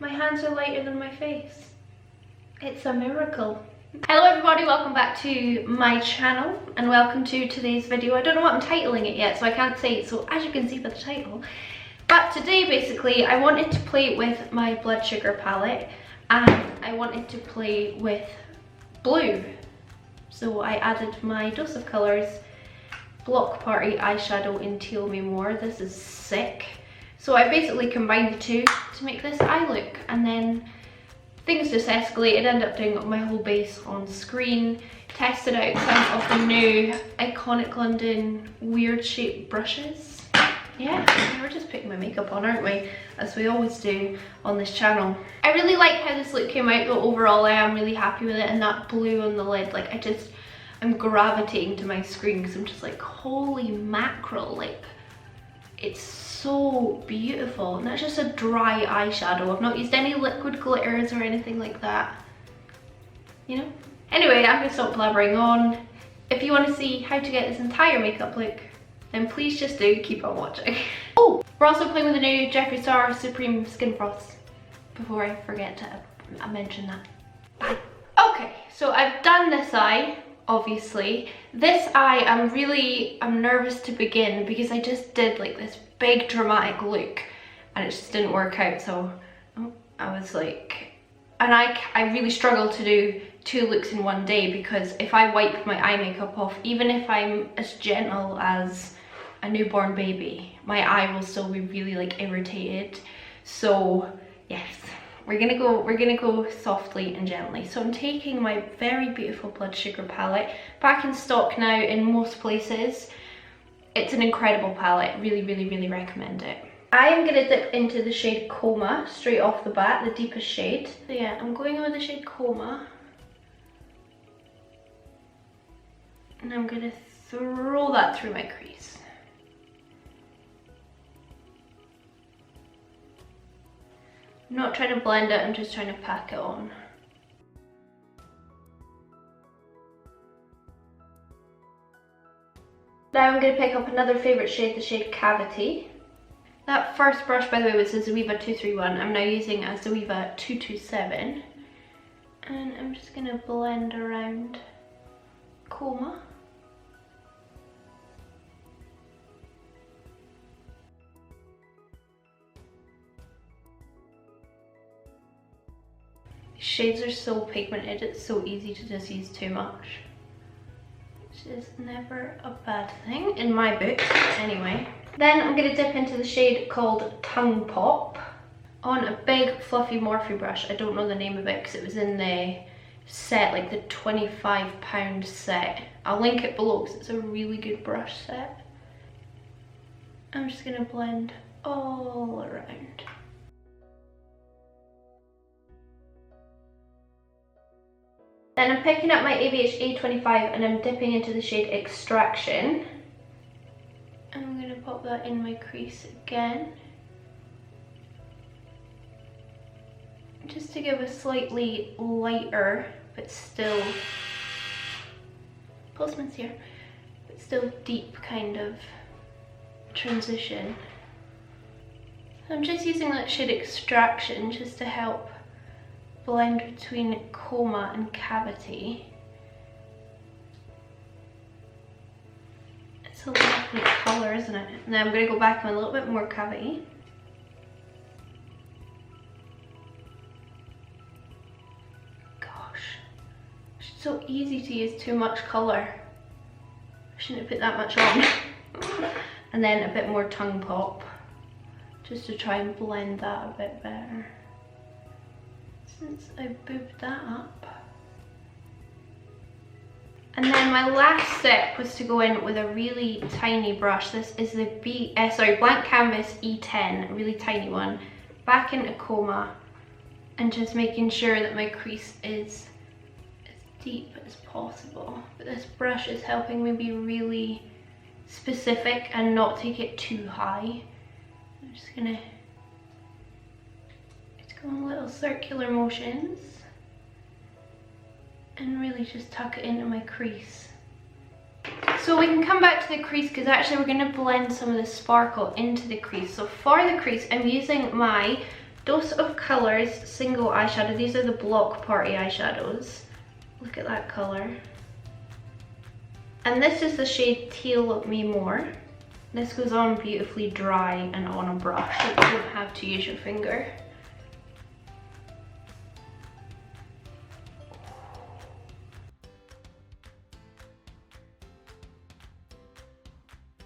My hands are lighter than my face. It's a miracle. Hello everybody, welcome back to my channel and welcome to today's video. I don't know what I'm titling it yet, so I can't say it, so as you can see by the title. But today basically I wanted to play with my blood sugar palette and I wanted to play with blue. So I added my Dose of Colours Block Party eyeshadow in Teal Me More. This is sick. So I basically combined the two to make this eye look, and then things just escalated. Ended up doing my whole base on screen, tested out some of the new Iconic London weird shaped brushes. Yeah, we're just putting my makeup on, aren't we? As we always do on this channel. I really like how this look came out though. Overall I am really happy with it, and that blue on the lid, like I'm gravitating to my screen because I'm just like, holy mackerel, like it's so beautiful. And that's just a dry eyeshadow. I've not used any liquid glitters or anything like that, you know? Anyway, I'm gonna stop blabbering on. If you want to see how to get this entire makeup look, then please just do keep on watching. Oh, we're also playing with the new Jeffree Star Supreme Skin Frost, before I forget to mention that. Bye. Okay, so I've done this eye, obviously. This eye, I'm nervous to begin because I just did like this big dramatic look and it just didn't work out. So I was like, and I really struggle to do two looks in one day, because if I wipe my eye makeup off, even if I'm as gentle as a newborn baby, my eye will still be really like irritated. So yes, we're gonna go softly and gently. So I'm taking my very beautiful blood sugar palette, back in stock now in most places. It's an incredible palette, really recommend it. I am gonna dip into the shade Coma straight off the bat, the deepest shade. So yeah, I'm going with the shade Coma. And I'm gonna throw that through my crease. I'm not trying to blend it, I'm just trying to pack it on. Now I'm going to pick up another favourite shade, the shade Cavity. That first brush, by the way, was the Zoeva 231. I'm now using a Zoeva 227. And I'm just going to blend around Coma. Shades are so pigmented, it's so easy to just use too much. Which is never a bad thing in my book, anyway. Then I'm going to dip into the shade called Tongue Pop on a big fluffy Morphe brush. I don't know the name of it because it was in the set, like the £25 set. I'll link it below because it's a really good brush set. I'm just going to blend all around. Then I'm picking up my ABH A25 and I'm dipping into the shade Extraction. And I'm going to pop that in my crease again, just to give a slightly lighter, but still, Postman's here, but still deep kind of transition. I'm just using that shade Extraction just to help blend between Coma and Cavity. It's a lovely colour, isn't it? Now I'm going to go back on a little bit more Cavity. Gosh, it's so easy to use too much colour. I shouldn't have put that much on. And then a bit more Tongue Pop, just to try and blend that a bit better. Since I booped that up. And then my last step was to go in with a really tiny brush. This is the Blank Canvas E10, a really tiny one. Back into Coma and just making sure that my crease is as deep as possible. But this brush is helping me be really specific and not take it too high. I'm just gonna little circular motions and really just tuck it into my crease. So we can come back to the crease because actually we're going to blend some of the sparkle into the crease. So for the crease I'm using my Dose of Colours single eyeshadow. These are the Block Party eyeshadows. Look at that colour. And this is the shade Teal Me More. This goes on beautifully dry and on a brush, so you don't have to use your finger.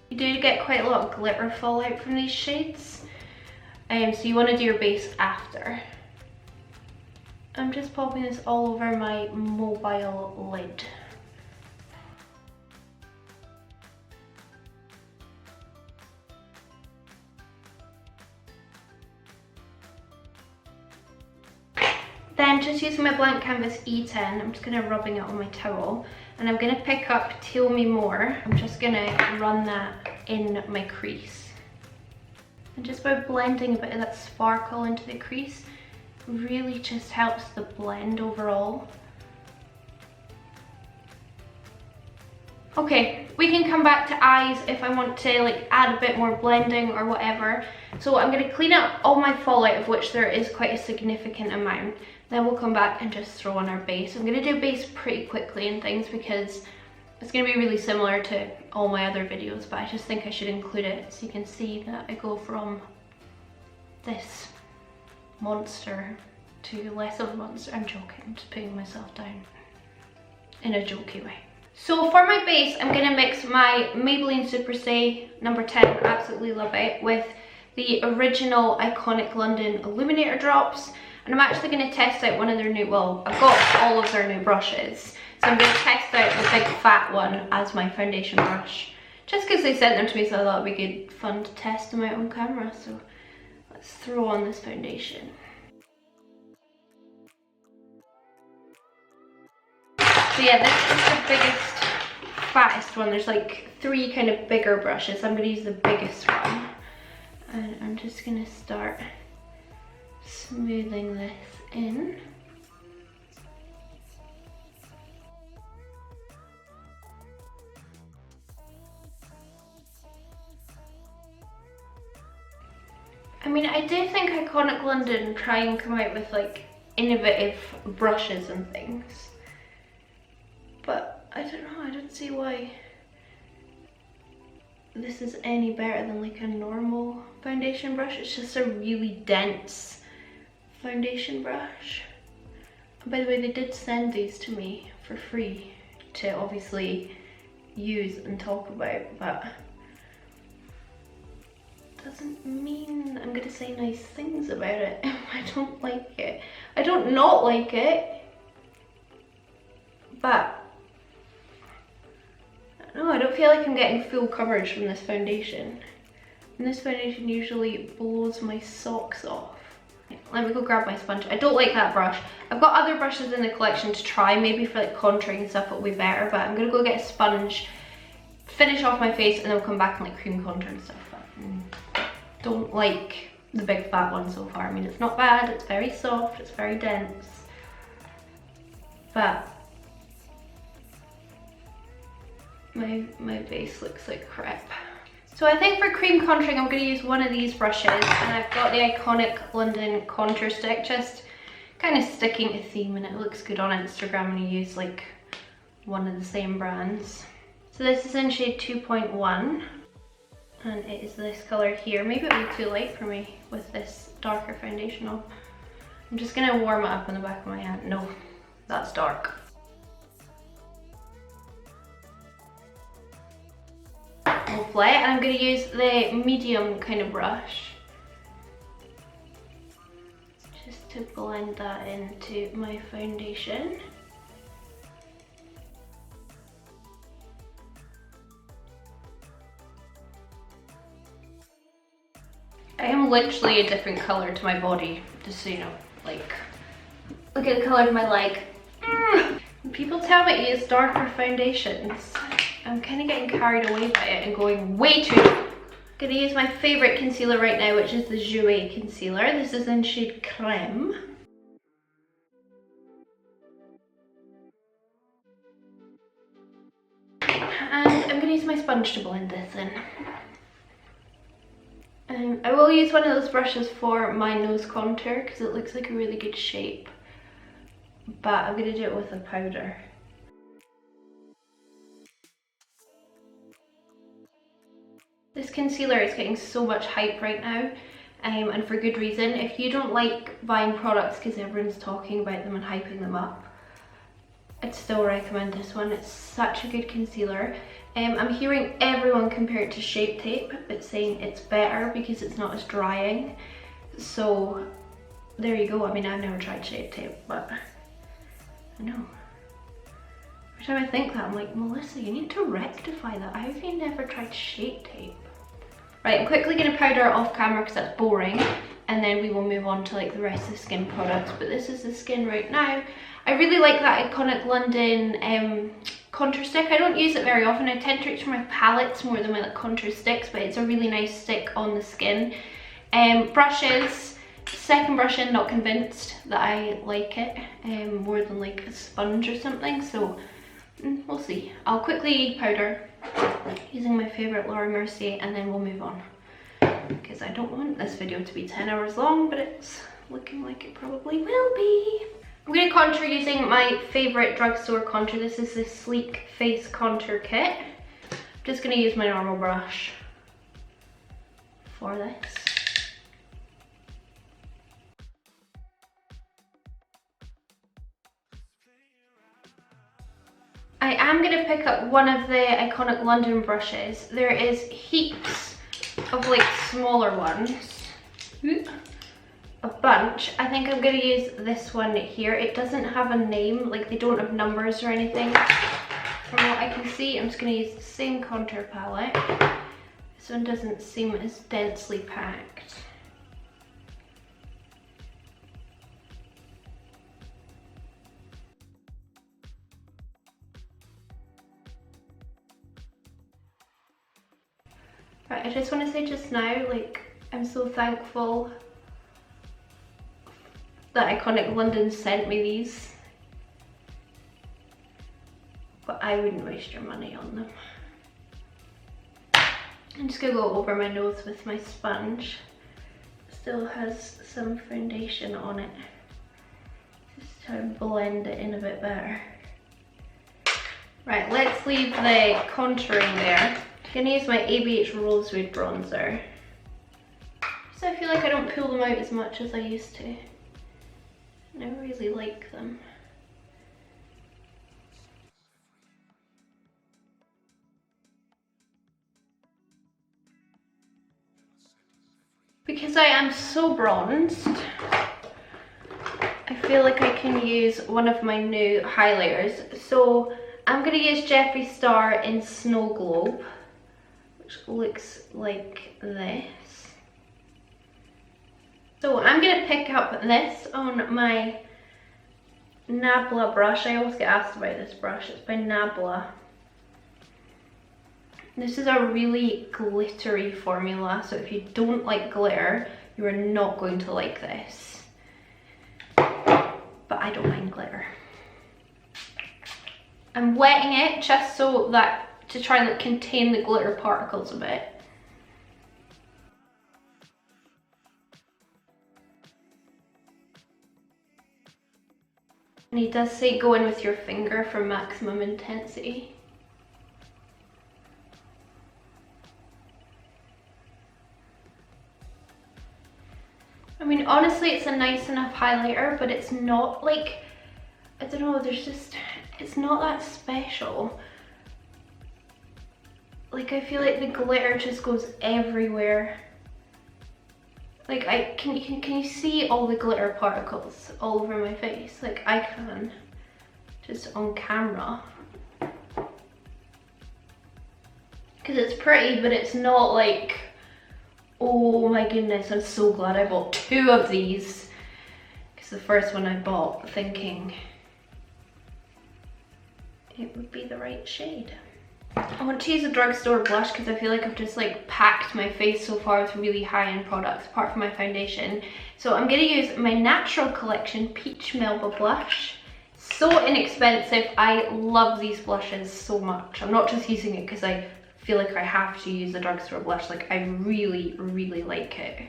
You do get quite a lot of glitter fallout from these shades, so you want to do your base after. I'm just popping this all over my mobile lid. Then just using my blank canvas E10, I'm just going to rubbing it on my towel, and I'm going to pick up Teal Me More. I'm just going to run that in my crease. And just by blending a bit of that sparkle into the crease, really just helps the blend overall. Okay, we can come back to eyes if I want to like add a bit more blending or whatever. So I'm going to clean up all my fallout, of which there is quite a significant amount. Then we'll come back and just throw on our base. I'm going to do base pretty quickly and things because it's going to be really similar to all my other videos, but I just think I should include it so you can see that I go from this monster to less of a monster. I'm joking, I'm just putting myself down in a jokey way. So for my base, I'm going to mix my Maybelline Superstay number 10, absolutely love it, with the original Iconic London Illuminator drops. And I'm actually going to test out one of their new, well, I've got all of their new brushes. So I'm going to test out the big fat one as my foundation brush. Just because they sent them to me, so I thought it would be good fun to test them out on camera. So let's throw on this foundation. So yeah, this is the biggest, fattest one. There's like 3 kind of bigger brushes. I'm going to use the biggest one. And I'm just going to start smoothing this in. I mean, I do think Iconic London try and come out with like innovative brushes and things. But I don't know, I don't see why this is any better than like a normal foundation brush. It's just a really dense foundation brush. And by the way, they did send these to me for free to obviously use and talk about, but doesn't mean I'm gonna say nice things about it if I don't like it. I don't not like it, but no, I don't feel like I'm getting full coverage from this foundation. And this foundation usually blows my socks off. Let me go grab my sponge. I don't like that brush. I've got other brushes in the collection to try, maybe for like contouring and stuff it'll be better, but I'm gonna go get a sponge, finish off my face, and then we'll come back and like cream contour and stuff. But don't like the big fat one so far. I mean, it's not bad, it's very soft, it's very dense, but my base looks like crap. So I think for cream contouring I'm going to use one of these brushes, and I've got the Iconic London contour stick, just kind of sticking a theme, and it looks good on Instagram when you use like one of the same brands. So this is in shade 2.1 and it is this colour here. Maybe it'll be too light for me with this darker foundation on. I'm just going to warm it up in the back of my hand. No, that's dark. Lovely, and I'm going to use the medium kind of brush just to blend that into my foundation. I am literally a different colour to my body, just so you know. Like, look at the colour of my leg. When people tell me to use darker foundations, I'm kind of getting carried away by it and going way too. I'm going to use my favourite concealer right now, which is the Jeffree concealer. This is in shade Creme. And I'm going to use my sponge to blend this in. I will use one of those brushes for my nose contour because it looks like a really good shape, but I'm going to do it with a powder. This concealer is getting so much hype right now, and for good reason. If you don't like buying products because everyone's talking about them and hyping them up, I'd still recommend this one. It's such a good concealer. I'm hearing everyone compare it to Shape Tape, but saying it's better because it's not as drying. So there you go. I mean, I've never tried Shape Tape, but I know. Every time I think that, I'm like, Melissa, you need to rectify that. How have you never tried Shape Tape? Right, I'm quickly going to powder off camera because that's boring, and then we will move on to like the rest of the skin products. But this is the skin right now. I really like that Iconic London contour stick. I don't use it very often. I tend to reach for my palettes more than my like contour sticks, but it's a really nice stick on the skin. Brushes, second brush in, not convinced that I like it more than like a sponge or something, so we'll see. I'll quickly powder using my favourite Laura Mercier, and then we'll move on because I don't want this video to be 10 hours long, but it's looking like it probably will be. I'm going to contour using my favourite drugstore contour. This is the Sleek Face Contour Kit. I'm just going to use my normal brush for this. I am going to pick up one of the Iconic London brushes. There is heaps of like smaller ones. A bunch. I think I'm going to use this one here. It doesn't have a name, like they don't have numbers or anything. From what I can see, I'm just going to use the same contour palette. This one doesn't seem as densely packed. Right, I just want to say just now, like, I'm so thankful that Iconic London sent me these, but I wouldn't waste your money on them. I'm just gonna go over my nose with my sponge. Still has some foundation on it, just to blend it in a bit better. Right, let's leave the contouring there. I'm gonna use my ABH Rosewood bronzer. So I feel like I don't pull them out as much as I used to. I never really like them. Because I am so bronzed, I feel like I can use one of my new highlighters. So I'm going to use Jeffree Star in Snow Globe, which looks like this. So I'm going to pick up this on my Nabla brush. I always get asked about this brush. It's by Nabla. This is a really glittery formula, so if you don't like glitter, you are not going to like this. But I don't mind glitter. I'm wetting it just so that, to try and contain the glitter particles a bit. And he does say go in with your finger for maximum intensity. I mean, honestly, it's a nice enough highlighter, but it's not like, I don't know, there's just, it's not that special. Like, I feel like the glitter just goes everywhere. Like, can you see all the glitter particles all over my face? Like, I can, just on camera. Because it's pretty, but it's not like, oh my goodness, I'm so glad I bought 2 of these. Because the first one I bought thinking it would be the right shade. I want to use a drugstore blush because I feel like I've just like packed my face so far with really high-end products apart from my foundation. So I'm going to use my Natural Collection Peach Melba blush. So inexpensive. I love these blushes so much. I'm not just using it because I feel like I have to use the drugstore blush. Like I really, really like it.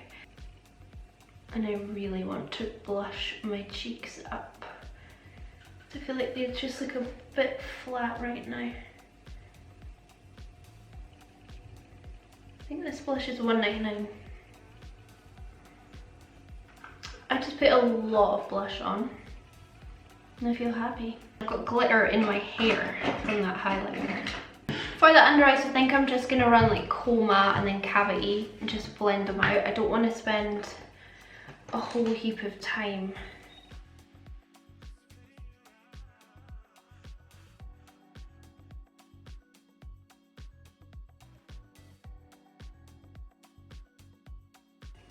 And I really want to blush my cheeks up. I feel like they just look a bit flat right now. I think this blush is $1.99. I just put a lot of blush on and I feel happy. I've got glitter in my hair from that highlighter. For the under eyes, I think I'm just going to run like Coma and then Cavity and just blend them out. I don't want to spend a whole heap of time.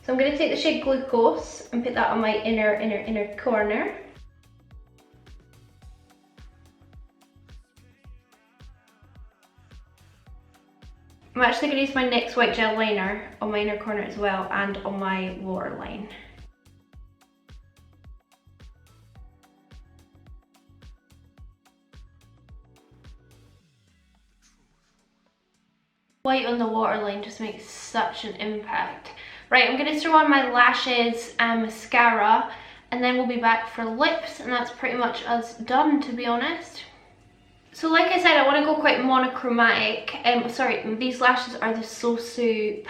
So I'm going to take the shade Glucose and put that on my inner corner. I'm actually going to use my NYX white gel liner on my inner corner as well and on my waterline. White on the waterline just makes such an impact. Right, I'm going to throw on my lashes and mascara and then we'll be back for lips, and that's pretty much us done, to be honest. So like I said, I want to go quite monochromatic. Sorry, these lashes are the xoxo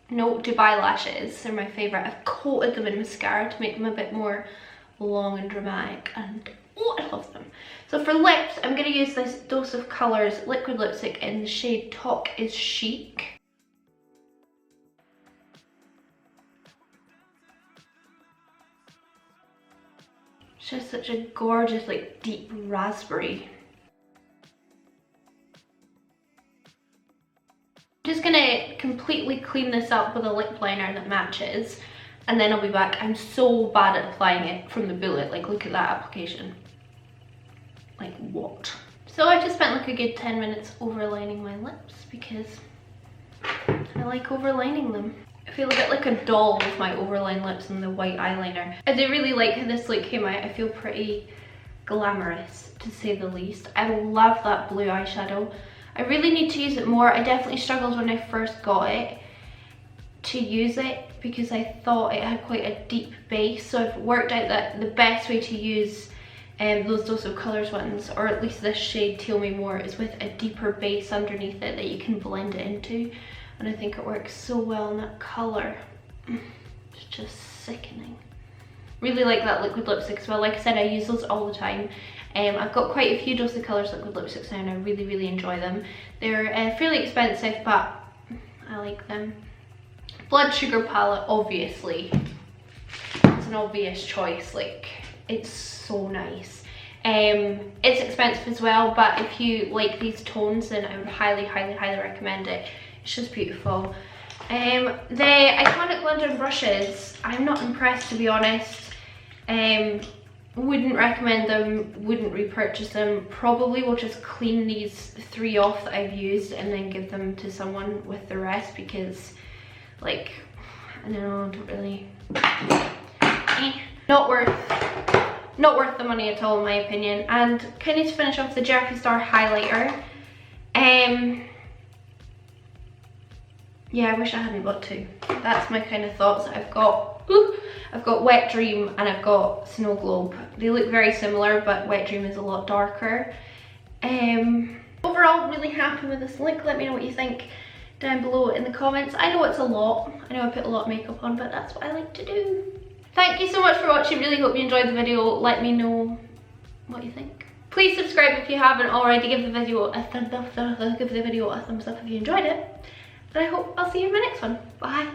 Dubai lashes. They're my favourite. I've coated them in mascara to make them a bit more long and dramatic, and oh, I love them. So for lips, I'm going to use this Dose of Colours liquid lipstick in the shade Talk is Chic. It's just such a gorgeous, like, deep raspberry. I'm just gonna completely clean this up with a lip liner that matches, and then I'll be back. I'm so bad at applying it from the bullet. Like, look at that application. Like, what? So I just spent like a good 10 minutes overlining my lips because I like overlining them. I feel a bit like a doll with my overlined lips and the white eyeliner. I do really like how this look came out. I feel pretty glamorous, to say the least. I love that blue eyeshadow. I really need to use it more. I definitely struggled when I first got it to use it because I thought it had quite a deep base. So I've worked out that the best way to use those Dose of Colours ones, or at least this shade Tell Me More, is with a deeper base underneath it that you can blend it into. And I think it works so well in that colour. It's just sickening. Really like that liquid lipstick as well. Like I said, I use those all the time. I've got quite a few Dose of Colours liquid lipsticks now and I really, really enjoy them. They're fairly expensive, but I like them. Blood Sugar palette, obviously. It's an obvious choice. Like, it's so nice. It's expensive as well, but if you like these tones, then I would highly, highly, highly recommend it. It's just beautiful. The Iconic London brushes, I'm not impressed, to be honest. Wouldn't recommend them, wouldn't repurchase them. Probably will just clean these 3 off that I've used and then give them to someone with the rest because, like, I don't know, don't really, not worth the money at all in my opinion. And kind of to finish off, the Jeffree Star highlighter. Yeah, I wish I hadn't got 2. That's my kind of thoughts. I've got Wet Dream and I've got Snow Globe. They look very similar, but Wet Dream is a lot darker. Overall, really happy with this look. Let me know what you think down below in the comments. I know it's a lot. I know I put a lot of makeup on, but that's what I like to do. Thank you so much for watching. Really hope you enjoyed the video. Let me know what you think. Please subscribe if you haven't already. Give the video a thumbs up. Give the video a thumbs up if you enjoyed it. And I hope I'll see you in my next one. Bye.